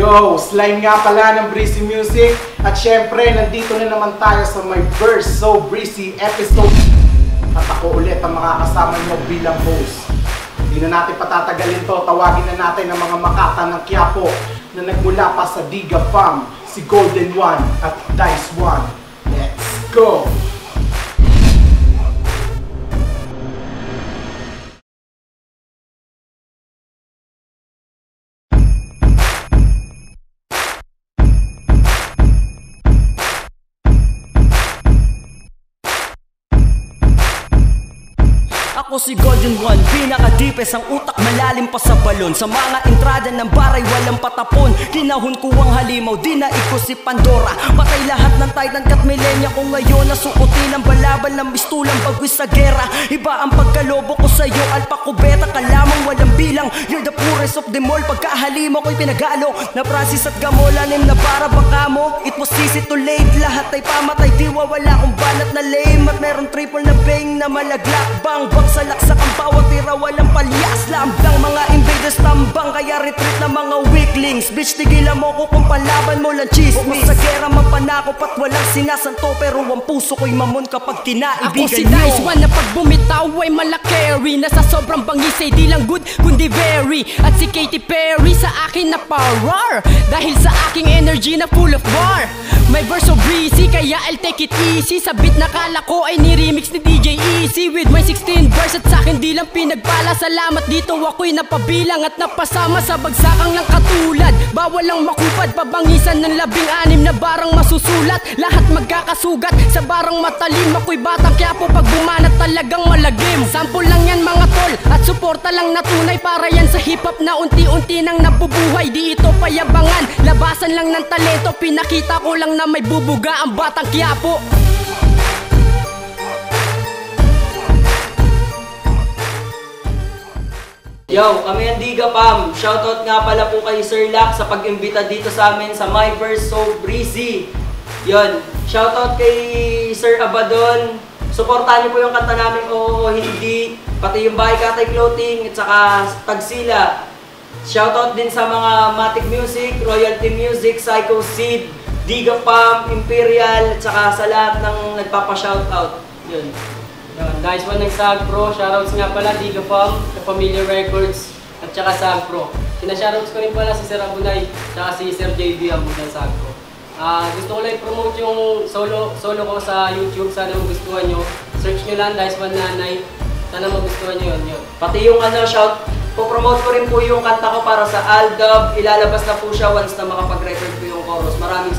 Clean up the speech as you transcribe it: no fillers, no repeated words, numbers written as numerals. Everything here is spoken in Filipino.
Yo! Slime nga pala ng Breezy Music. At syempre, nandito na naman tayo sa my first So Breezy episode. At ako ulit ang makakasama nyo bilang host. Hindi na natin patatagalin to. Tawagin na natin ang mga makata ng Quiapo na nagmula pa sa Diga Fam, si Golden One at Dice One. Let's go! Ako si Golden One, pinaka-deepest ang utak malalim pa sa balon. Sa mga entrada ng baray walang patapon. Kinahon ko ang halimaw, di na iko si Pandora. Patay lahat ng Titan kat milenya ko ngayon. Nasuotin ang balaban ng mistulang bagwis sa gera. Iba ang pagkalobo ko sa'yo, alpa ko beta ka lamang walang bilang. You're the poorest of them all, pagkahalimaw ko'y pinagalo. Na Francis at Gamolanim na para baka mo. It was easy to late, lahat ay pamatay. Diwa wala kong banat na lame. At meron triple na bang na malaglak. Bang bang sa laksak ang bawat tira, walang palyas. Lambang mga invaders tambang, kaya retreat na mga weaklings. Bitch, tigilan mo ko kung palaban mo lang chismis. Sa gera mapanakop at walang sinasanto, pero ang puso ko'y mamon kapag kinaibigan nyo. Ako si Dice One na pag bumitaw ay malakeri. Nasa sobrang bangis ay di lang good, kundi very. At si Katy Perry sa akin na power, dahil sa aking energy na full of war. My verse so breezy, kaya I'll take it easy. Sa beat na kala ko ay ni-remix ni DJ Easy. With my 16 verse at sa'kin di lang pinagpala. Salamat dito ako'y napabilang at napasama sa bagsakang ng katulad. Bawal lang makupad, pabangisan ng 16 na barang masusulat. Lahat magkakasugat, sa barang matalim. Ako'y batang Quiapo, pag bumanat talagang malagim. Sample lang yan mga tol, at suporta lang na tunay. Para yan sa hip-hop na unti-unti nang nabubuhay. Di ito payabangan, labasan lang ng talento. Pinakita ko lang na may bubuga ang batang Quiapo. Yo, kami ang Diga Fam. Shoutout nga pala po kay Sir Lack sa pag-imbita dito sa amin sa My Verse So Breezy. Yon, shoutout kay Sir Abadon. Suportahan niyo po yung kanta namin Oo o Hindi, pati yung Bahay Katay Clothing at saka Tagsila. Shoutout din sa mga Matic Music, Royalty Music, Psycho Seed, Diga Fam, Imperial, at saka sa lahat ng nagpapa-shoutout. Yun. Dice One ng Sagpro, shoutouts nga pala Diga Fam, The Familiar Records, at saka Sagpro. Sina-shoutouts ko rin pala si Sir Abunay, at si Sir JB ang ng Sagpro. Gusto ko lang i-promote yung solo ko sa YouTube, sana magustuhan nyo. Search nyo lang Dice One Nanay, sana magustuhan nyo yun. Pati yung po-promote ko rin po yung kanta ko para sa Aldub. Ilalabas na po siya once na makapag-record ko yung chorus. Maraming